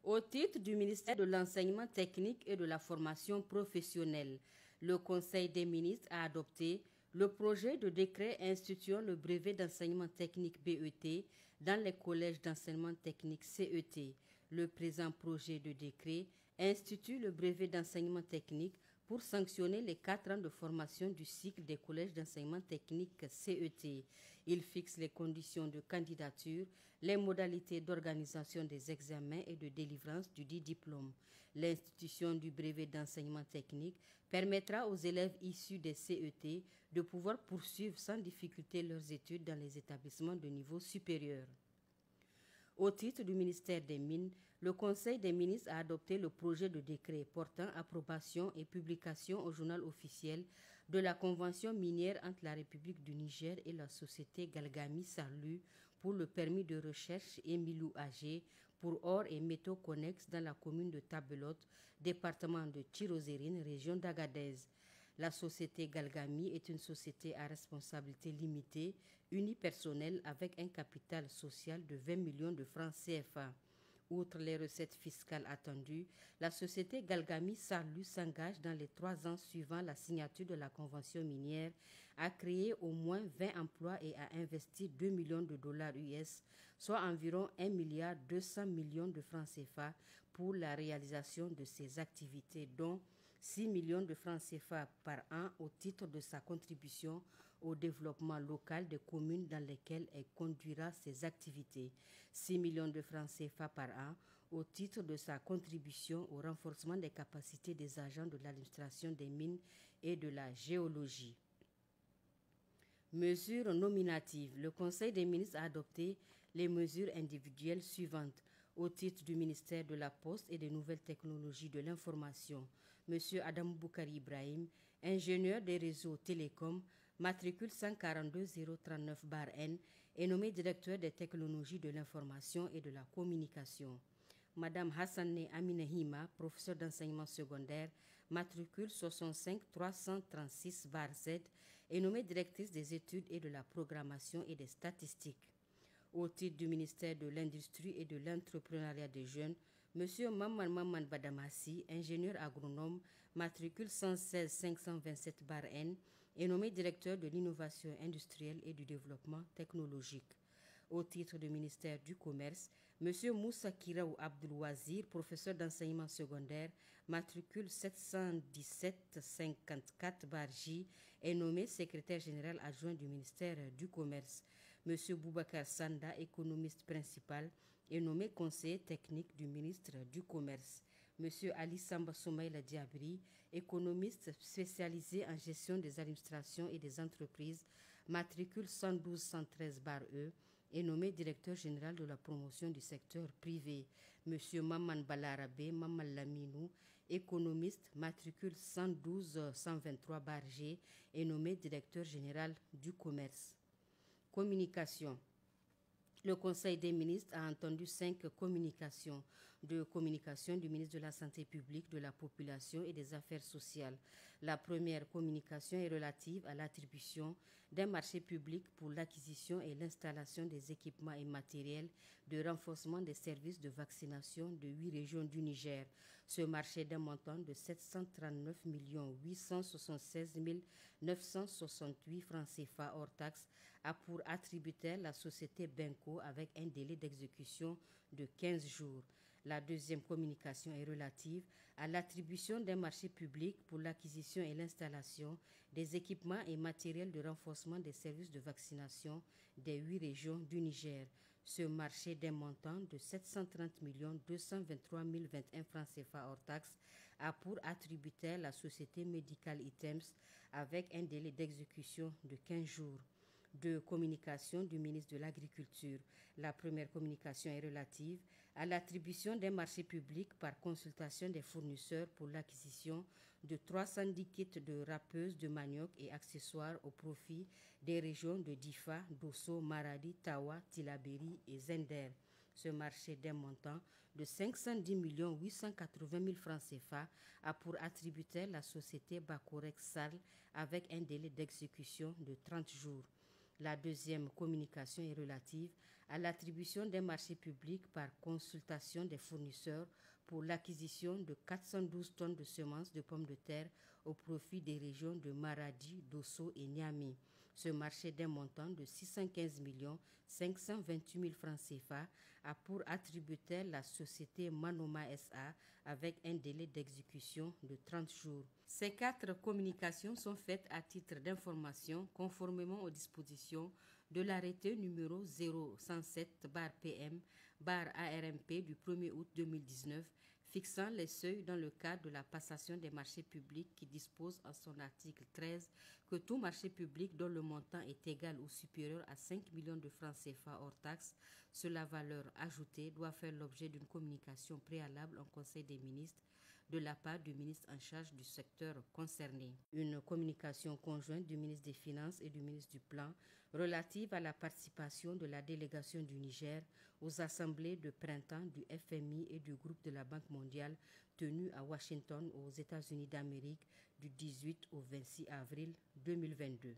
Au titre du ministère de l'Enseignement technique et de la formation professionnelle, le Conseil des ministres a adopté le projet de décret instituant le brevet d'enseignement technique BET dans les collèges d'enseignement technique CET. Le présent projet de décret institue le brevet d'enseignement technique pour sanctionner les 4 ans de formation du cycle des collèges d'enseignement technique CET. Il fixe les conditions de candidature, les modalités d'organisation des examens et de délivrance du dit diplôme. L'institution du brevet d'enseignement technique permettra aux élèves issus des CET de pouvoir poursuivre sans difficulté leurs études dans les établissements de niveau supérieur. Au titre du ministère des Mines, le Conseil des ministres a adopté le projet de décret portant approbation et publication au journal officiel de la Convention minière entre la République du Niger et la société Galgami Sarlu pour le permis de recherche Emilou AG pour or et métaux connexes dans la commune de Tabelote, département de Tirozérine, région d'Agadez. La société Galgami est une société à responsabilité limitée, unipersonnelle avec un capital social de 20 millions de francs CFA. Outre les recettes fiscales attendues, la société Galgami Sarlu s'engage dans les 3 ans suivant la signature de la convention minière à créer au moins 20 emplois et à investir 2 millions de dollars US, soit environ 1,2 milliard de francs CFA pour la réalisation de ces activités, dont 6 millions de francs CFA par an au titre de sa contribution au développement local des communes dans lesquelles elle conduira ses activités. 6 millions de francs CFA par an au titre de sa contribution au renforcement des capacités des agents de l'administration des mines et de la géologie. Mesures nominatives. Le Conseil des ministres a adopté les mesures individuelles suivantes. Au titre du ministère de la Poste et des Nouvelles Technologies de l'Information, M. Adam Boukari Ibrahim, ingénieur des réseaux télécoms, matricule 142039-N, est nommé directeur des technologies de l'information et de la communication. Madame Hassane Aminehima, professeure d'enseignement secondaire, matricule 65336-Z, est nommée directrice des études et de la programmation et des statistiques. Au titre du ministère de l'Industrie et de l'Entrepreneuriat des Jeunes, M. Maman Badamassi, ingénieur agronome, matricule 116527-N, est nommé directeur de l'innovation industrielle et du développement technologique. Au titre du ministère du Commerce, M. Moussa Kiraou Abdoulouazir, professeur d'enseignement secondaire, matricule 717-54-J, est nommé secrétaire général adjoint du ministère du Commerce. M. Boubacar Sanda, économiste principal, est nommé conseiller technique du ministre du Commerce. M. Ali Samba Soumaïla Diabri, économiste spécialisé en gestion des administrations et des entreprises, matricule 112-113-E, est nommé directeur général de la promotion du secteur privé. M. Maman Balarabe Maman Laminou, économiste, matricule 112-123-G, est nommé directeur général du commerce. Communication. Le Conseil des ministres a entendu 5 communications du ministre de la Santé publique, de la Population et des Affaires sociales. La première communication est relative à l'attribution d'un marché public pour l'acquisition et l'installation des équipements et matériels de renforcement des services de vaccination de 8 régions du Niger. Ce marché d'un montant de 739 876 968 francs CFA hors taxes a pour attributaire la société Benco avec un délai d'exécution de 15 jours. La deuxième communication est relative à l'attribution d'un marché public pour l'acquisition et l'installation des équipements et matériels de renforcement des services de vaccination des 8 régions du Niger. Ce marché d'un montant de 730 223 021 francs CFA hors taxes a pour attributaire la société Medical Items avec un délai d'exécution de 15 jours. De communication du ministre de l'Agriculture. La première communication est relative à l'attribution d'un marché public par consultation des fournisseurs pour l'acquisition de 310 kits de râpeuses de manioc et accessoires au profit des régions de Difa, Dosso, Maradi, Tawa, Tilaberi et Zender. Ce marché d'un montant de 510 880 000 francs CFA a pour attributaire la société Bacorex Sal avec un délai d'exécution de 30 jours. La deuxième communication est relative à l'attribution des marchés publics par consultation des fournisseurs pour l'acquisition de 412 tonnes de semences de pommes de terre au profit des régions de Maradi, Dosso et Niamey. Ce marché d'un montant de 615 528 000 francs CFA a pour attributaire la société Manoma SA avec un délai d'exécution de 30 jours. Ces 4 communications sont faites à titre d'information conformément aux dispositions de l'arrêté numéro 0107-PM-ARMP du 1er août 2019 fixant les seuils dans le cadre de la passation des marchés publics qui dispose en son article 13 que tout marché public dont le montant est égal ou supérieur à 5 millions de francs CFA hors taxe sur la valeur ajoutée doit faire l'objet d'une communication préalable en Conseil des ministres de la part du ministre en charge du secteur concerné. Une communication conjointe du ministre des Finances et du ministre du Plan relative à la participation de la délégation du Niger aux assemblées de printemps du FMI et du groupe de la Banque mondiale tenues à Washington aux États-Unis d'Amérique du 18 au 26 avril 2022.